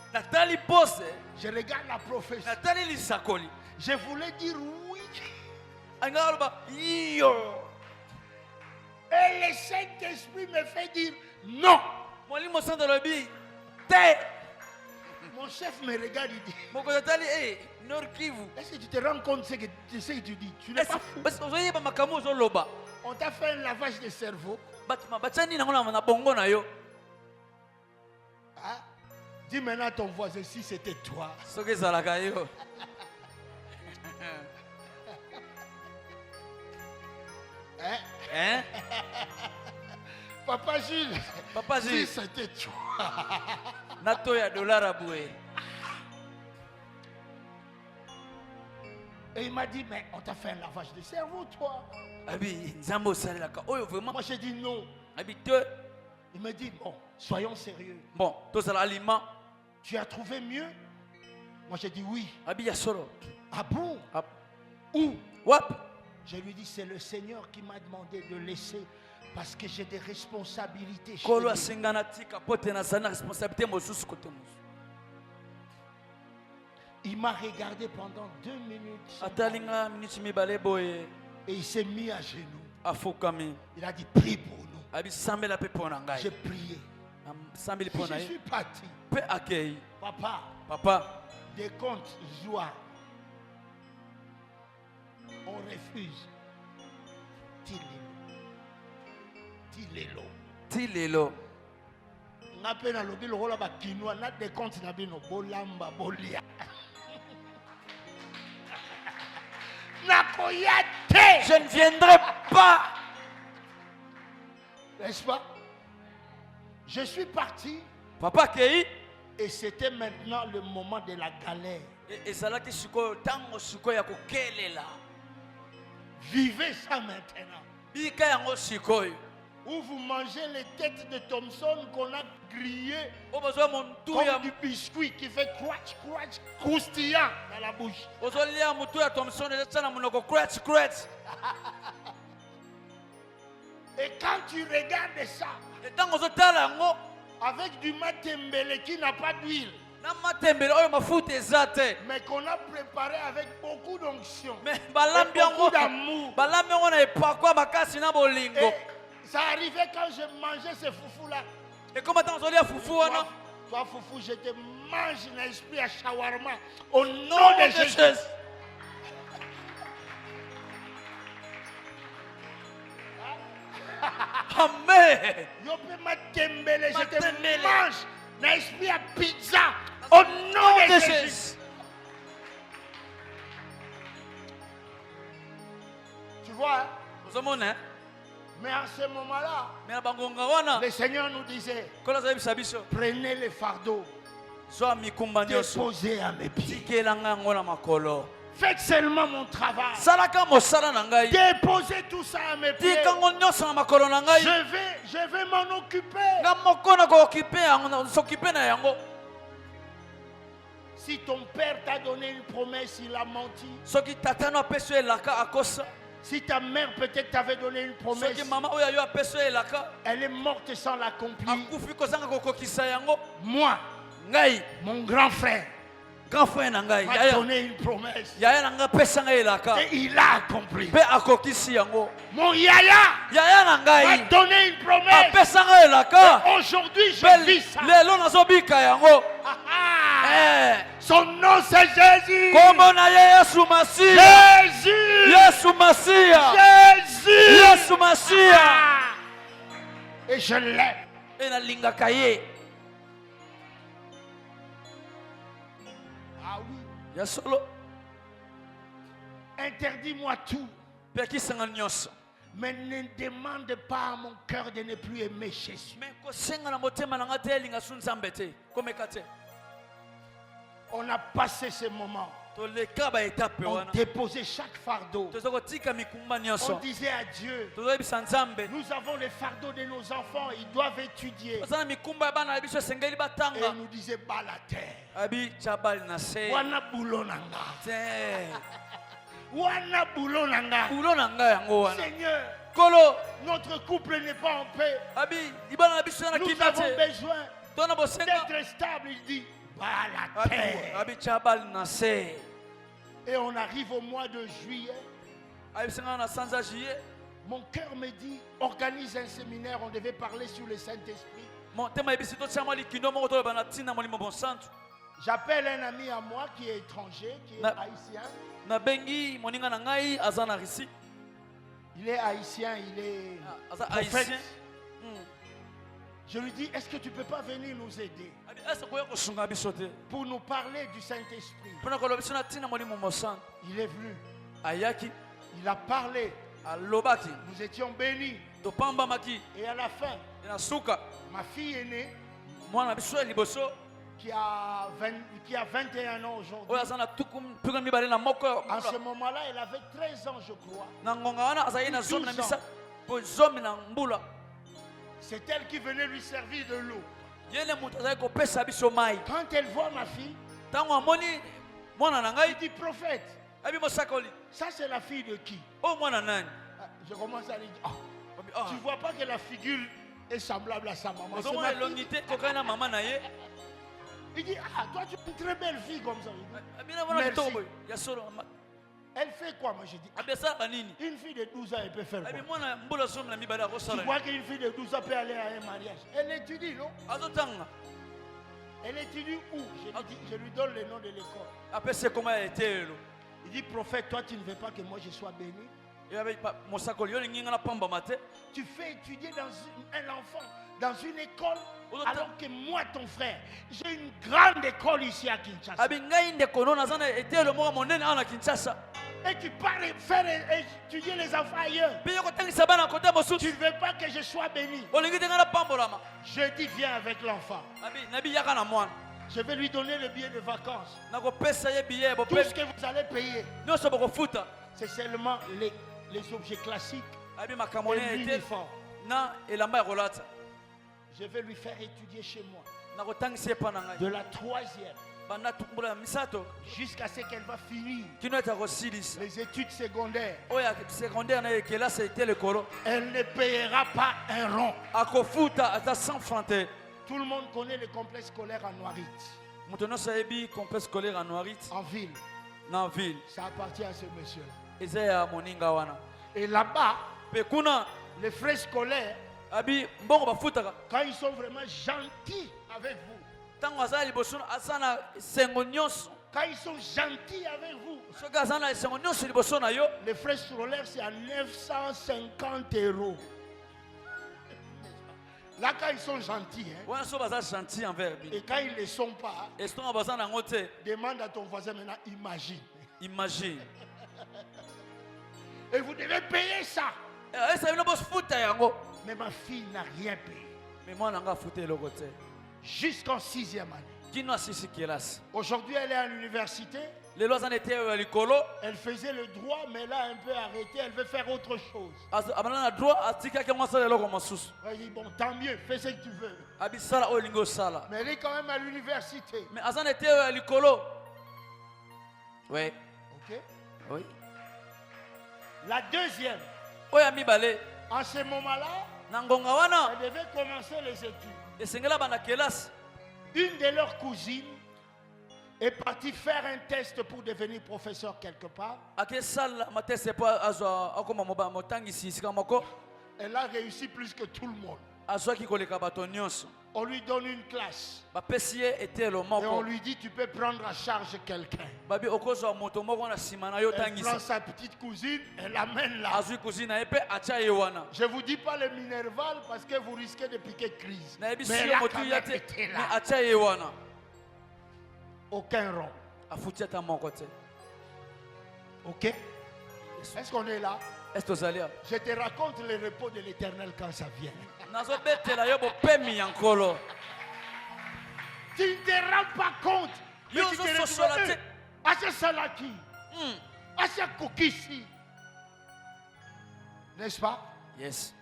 Je regarde la prophétie. Je voulais dire oui. Et le Saint-Esprit me fait dire non. Mon chef me regarde et dit, est-ce que tu te rends compte de ce que tu dis? Tu n'es pas fou. On t'a fait un lavage de cerveau. Ah, dis maintenant à ton voisin si c'était toi. Hein? Papa Gilles, si c'était toi. Et il m'a dit, mais on t'a fait un lavage de cerveau, toi. Moi, j'ai dit non. Il m'a dit, bon, soyons sérieux. Tu as trouvé mieux? Moi, j'ai dit oui. Ah bon? Où? Je lui dis, c'est le Seigneur qui m'a demandé de laisser parce que j'ai des responsabilités chez lui. Il m'a regardé pendant 2 minutes. Et il s'est mis à genoux. Il a dit, prie pour nous. J'ai prié. Je suis parti. Papa, des comptes joie. On refuse. Tilelo. Je ne viendrai pas. N'est-ce pas? Je suis parti. Papa Kei. Et c'était maintenant le moment de la galère. Vivez ça maintenant. où vous mangez les têtes de Thompson qu'on a grillées comme du biscuit qui fait crunch, crunch, croustillant dans la bouche. Et quand tu regardes ça, avec du matembele qui n'a pas d'huile, mais qu'on a préparé avec beaucoup d'onction, beaucoup d'amour. Et ça arrivait quand je mangeais ces foufous-là. Et comment t'as entendu à foufou? Toi, foufou, je te mange un esprit à shawarma. Au nom de Jésus. Amen. Je te mange un esprit à pizza. Au nom de Jésus. Tu vois, hein? Mais à ce moment-là, le Seigneur nous disait, prenez les fardeaux, déposez à mes pieds. Faites seulement mon travail. Déposez tout ça à mes pieds. Je vais m'en occuper. Si ton père t'a donné une promesse, il a menti. Si ta mère peut-être t'avait donné une promesse, elle est morte sans l'accomplir. Moi, mon grand frère, m'a donné une promesse. Et il a accompli. Mon yaya m'a donné une promesse. Et aujourd'hui, je vis ça. Son nom c'est Jésus. Jésus. Et je l'aime. Ah oui. Interdis-moi tout. Mais ne demande pas à mon cœur de ne plus aimer Jésus. On a passé ce moment. On déposait chaque fardeau. On disait à Dieu, nous avons les fardeaux de nos enfants, ils doivent étudier. Et il nous disait, bas la terre. Wana boulonanga. Wana boulonanga. Seigneur, notre couple n'est pas en paix. Nous avons besoin d'être stable, il dit. La terre. Et on arrive au mois de juillet. Mon cœur me dit, organise un séminaire, on devait parler sur le Saint-Esprit. J'appelle un ami à moi qui est étranger, qui est haïtien. Il est haïtien, il est prophète. Je lui dis, est-ce que tu ne peux pas venir nous aider pour nous parler du Saint-Esprit? Il est venu. Il a parlé. Nous étions bénis. Et à la fin, ma fille aînée, qui a 21 ans aujourd'hui, en ce moment-là, elle avait 13 ans, je crois. 12 ans. C'est elle qui venait lui servir de l'eau. Quand elle voit ma fille, elle dit, prophète, ça c'est la fille de qui? Je commence à lui dire, tu ne vois pas que la figure est semblable à sa maman? C'est ma fille. Il dit, toi tu es une très belle fille comme ça. Merci. Elle fait quoi? Moi je dis, une fille de 12 ans elle peut faire quoi? Tu vois qu'une fille de 12 ans peut aller à un mariage? Elle étudie, non? Elle étudie où? Je lui donne le nom de l'école. Il dit, prophète, toi tu ne veux pas que moi je sois béni? Tu fais étudier un enfant dans une école, alors que moi, ton frère, j'ai une grande école ici à Kinshasa. Et tu pars faire étudier les enfants ailleurs. Tu ne veux pas que je sois béni. Je dis, viens avec l'enfant. Je vais lui donner le billet de vacances. Tout ce que vous allez payer, c'est seulement les objets classiques et l'uniforme. Je vais lui faire étudier chez moi. De la 3e jusqu'à ce qu'elle va finir les études secondaires. Elle ne payera pas un rond. Tout le monde connaît le complexe scolaire en Noirit. En ville. Ça appartient à ce monsieur-là. Et là-bas, les frais scolaires, quand ils sont vraiment gentils avec vous, quand ils sont gentils avec vous, les frais scolaires c'est à 950 €. Là, quand ils sont gentils, hein, et quand ils ne le sont pas, demande à ton voisin maintenant, imagine. Et vous devez payer ça. Mais ma fille n'a rien payé. Jusqu'en 6e année. Aujourd'hui, elle est à l'université. Elle faisait le droit, mais elle a un peu arrêté. Elle veut faire autre chose. Elle dit, bon, tant mieux, fais ce que tu veux. Mais elle est quand même à l'université. Oui. Ok? Oui. La 2e. En ce moment-là, elle devait commencer les études. Une de leurs cousines est partie faire un test pour devenir professeur quelque part. Elle a réussi plus que tout le monde. On lui donne une classe. Et on lui dit, tu peux prendre en charge quelqu'un. Elle prend sa petite cousine, elle l'amène là. Je ne vous dis pas le Minerval parce que vous risquez de piquer crise. Mais elle a quand même été là. Aucun rond. Ok? Est-ce qu'on est là? Je te raconte le repos de l'Éternel quand ça vient. Tu ne te rends pas compte. Mais tu te retrouves à ce salaki, à ce kokisi. N'est-ce pas? Yes.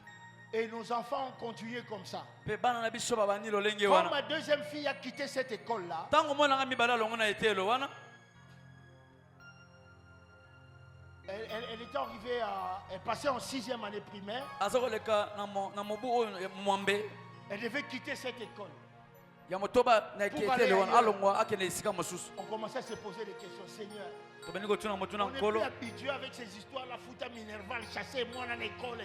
Et nos enfants ont continué comme ça. Quand ma deuxième fille a quitté cette école-là, elle était arrivée elle passait en 6e année primaire. Elle devait quitter cette école. On commençait à se poser des questions. Seigneur, on n'est plus habitué avec ces histoires, la Fouta Minerval, chasser moi dans l'école.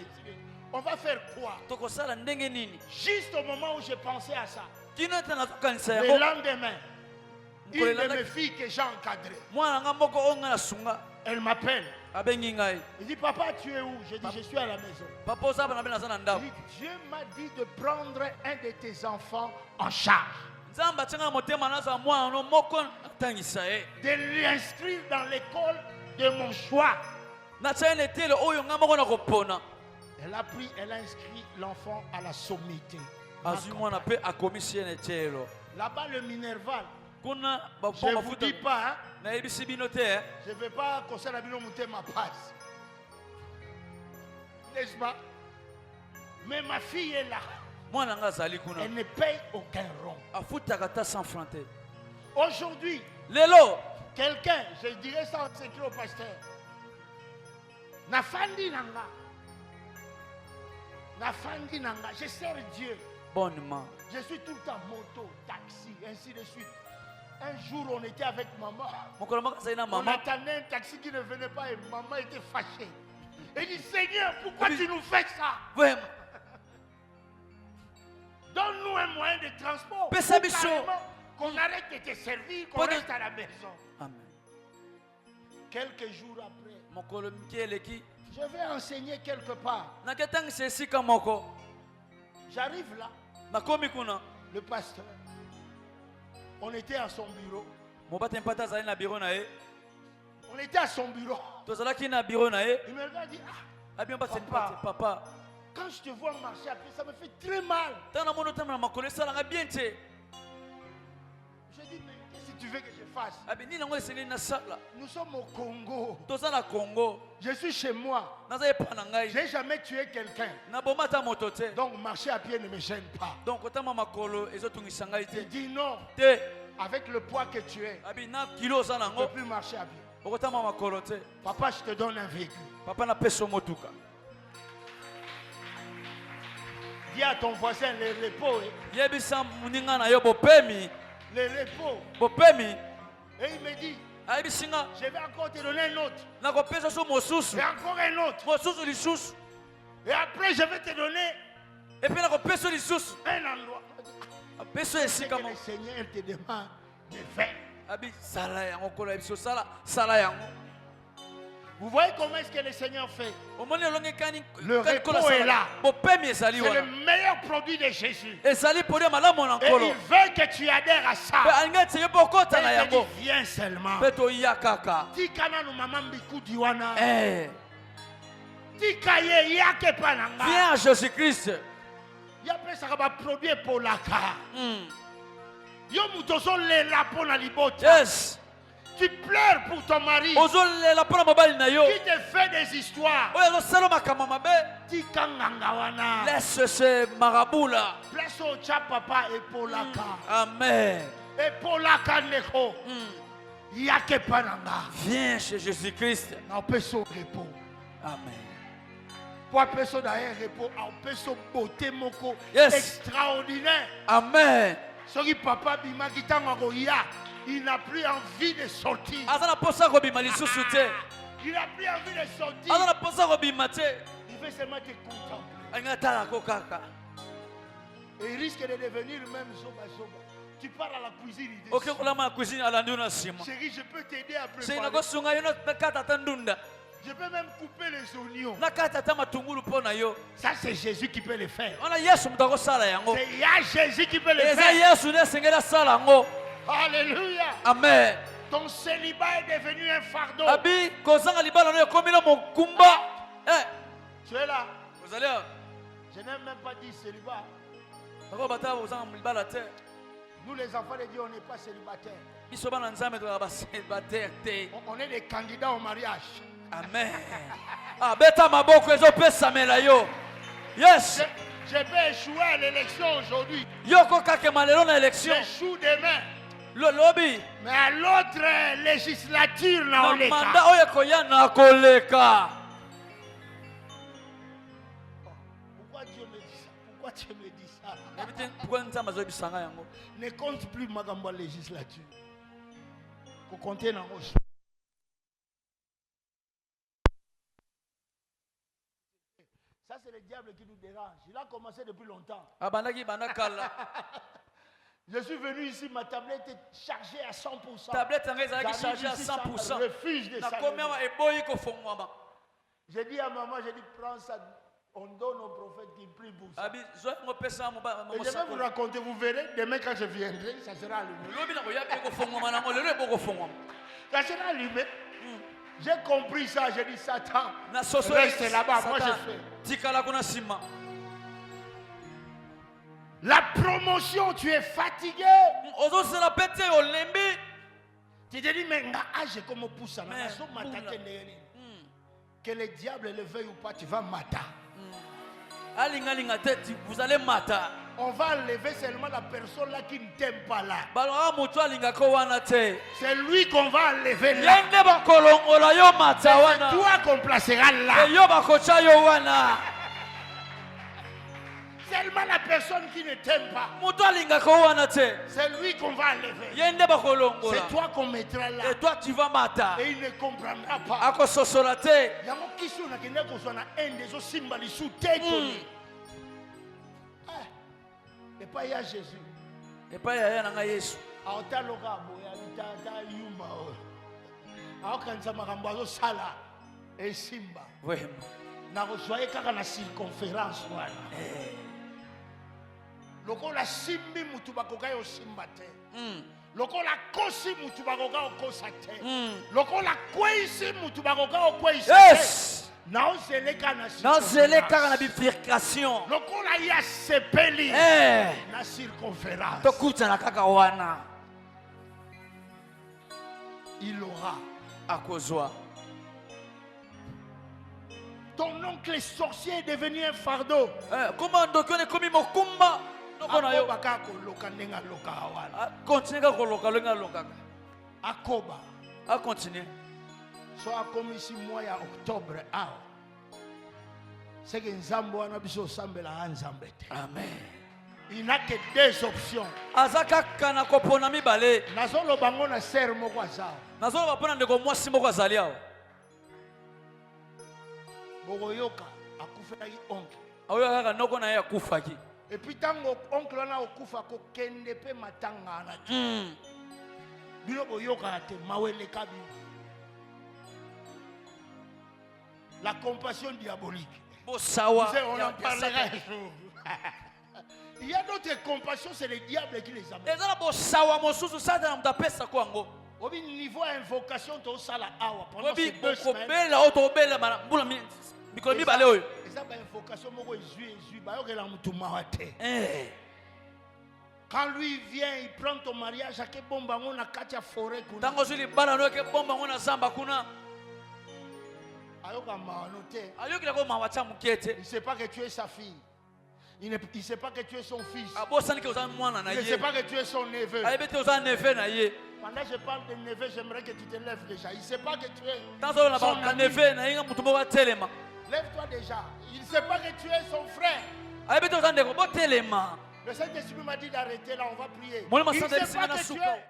On va faire quoi? Juste au moment où j'ai pensé à ça, le lendemain, une de mes filles que j'ai encadrée, elle m'appelle. Il dit, papa, tu es où? Je dis, je suis à la maison. Il dit, Dieu m'a dit de prendre un de tes enfants en charge. De l'inscrire dans l'école de mon choix. Elle a inscrit l'enfant à la sommité. Là-bas, le Minerval. Je ne vous dis pas, hein? Je ne vais pas concernant ma passe. N'est-ce pas? Mais ma fille est là. Elle ne paye aucun rond. Aujourd'hui, quelqu'un, je dirais ça en secret au pasteur, Nafandi Nanga. Nafandi Nanga. Je sers Dieu. Bonnement. Je suis tout le temps moto, taxi, ainsi de suite. Un jour, on était avec maman. On attendait un taxi qui ne venait pas et maman était fâchée. Elle dit, Seigneur, pourquoi tu nous fais ça? Donne-nous un moyen de transport. Qu'on arrête de te servir, qu'on reste à la maison. Amen. Quelques jours après, je vais enseigner quelque part. J'arrive là. Le pasteur. On était à son bureau. On était à son bureau. Il me regarde et dit, papa, quand je te vois marcher après, ça me fait très mal. Je dis, mais qu'est-ce que tu veux que je fasse? Nous sommes au Congo. Congo. Je suis chez moi. Je n'ai jamais tué quelqu'un. Donc marcher à pied ne me gêne pas. Je dis non. Avec le poids que tu es, tu ne peux plus marcher à pied. Papa, je te donne un véhicule. Dis à ton voisin les repos. Les repos. Et il me dit, je vais encore te donner un autre. Et encore un autre. Et après, je vais te donner un endroit. C'est que le Seigneur te demande de faire. Vous voyez comment est-ce que le Seigneur fait? Le repos est là. C'est le meilleur produit de Jésus. Et il veut que tu adhères à ça. Il te dit, viens seulement. Viens à Jésus-Christ. Il y a un produit pour la car. Yes. Tu pleures pour ton mari qui te fait des histoires. Laisse ce marabout-là. Place au chat papa et pour la car. Amen. Et pour la car neko. Viens chez Jésus-Christ. Amen. Pour personne d'ailleurs repos, on peut se beauté moko extraordinaire. Amen. Sorry papa bima kitangoya, il n'a plus envie de sortir. Il n'a plus envie de sortir. Il veut seulement te contempler. Et il risque de devenir même zoba zoba. Tu pars à la cuisine. Chérie, je peux t'aider à préparer. Je peux même couper les oignons. Ça, c'est Jésus qui peut le faire. C'est Jésus qui peut le faire. Alléluia. Amen. Ton célibat est devenu un fardeau. Tu es là. Je n'ai même pas dit célibat. Nous, les enfants de Dieu, on n'est pas célibataires. On est des candidats au mariage. Amen. Yes. Je peux échouer à l'élection aujourd'hui. J'échoue demain. Mais à l'autre législature, pourquoi Dieu me dit ça? Pourquoi Dieu me dit ça? Ne compte plus ma législature. Faut compter dans vos. Ça, c'est le diable qui nous dérange. Il a commencé depuis longtemps. Je suis venu ici, ma tablette est chargée à 100%. Chargée à 100%. Refuse de ça. J'ai dit à maman, j'ai dit, prends ça. On donne au prophète qui prie pour ça. Et je vais vous raconter, vous verrez, demain quand je viendrai, ça sera allumé. Ça sera allumé. J'ai compris ça, j'ai dit Satan, reste là-bas, moi je fais. La promotion, tu es fatigué. Tu te dis, mais j'ai comme pousse ça. Que le diable le veuille ou pas, tu vas mater. Vous allez mater. On va enlever seulement la personne là qui ne t'aime pas là. C'est lui qu'on va enlever là. C'est toi qu'on placera là. Seulement la personne qui ne t'aime pas. C'est lui qu'on va enlever. C'est toi qu'on mettra là. Et toi tu vas mater. Et il ne comprendra pas. Et pas y a Jésus. Et pas y a Jésus. Et Simba. Na rejoye kaka na circonférence wana. Lokola simbi mutu bakoka yo simba te. Lokola kosi mutu bakoka okosa te. Lokola kweisi mutu bakoka okweisi te. Yes. Na ozeleka na circonférence. Na ozeleka na bifurcation. Lokola ya sepeli. Na circonférence. Tokuta na kaka wana. il aura. Akozwa. Ton oncle sorcier est devenu un fardeau. Comment donc on est commis mokumba? Continue à colocar le loka. Akoba. A continuer. Soit comme ici mois à octobre. C'est que Nzambo a biso sambela Nzambete. Amen. Il n'a que deux options. Azaka kana kopona mibale. Nazolo bango na ser moko azao. Nazolo bapona ndeko mwasi moko azali awo. Bogoyoka akufaki oncle. Ayo kaka noko na ye akufaki. Et puis tango oncle wana okufa ko kende pe matanga na. Bino boyoka te mawele kabi. La compassion diabolique. Bo sawa. On en parlera un jour. Il y a d'autres compassions, c'est le diable qui les amène. Ezala bo sawa mosusu sata na pesa kwango. Au niveau invocation to sala awa pendant ces 2 semaines. Bela auto bela mbula mikolo mibale oyo. Eza ba invocation moko ezui ba yokela mutu mawate. Quand lui vient, il prend ton mariage à quel bon bango na katia forêt kuna. Tango zuli bala no ke bomba ngona zamba kuna. Ayoka manote. Ayokila ko mawacha mukete. Il sait pas que tu es sa fille. Il ne sait pas que tu es son fils. Il ne sait pas que tu es son neveu. Pendant que je parle de neveu, j'aimerais que tu te lèves déjà. Il ne sait pas que tu es son ami. Lève-toi déjà. Il ne sait pas que tu es son frère. Le Saint-Esprit m'a dit d'arrêter là, on va prier. Il ne sait pas que tu es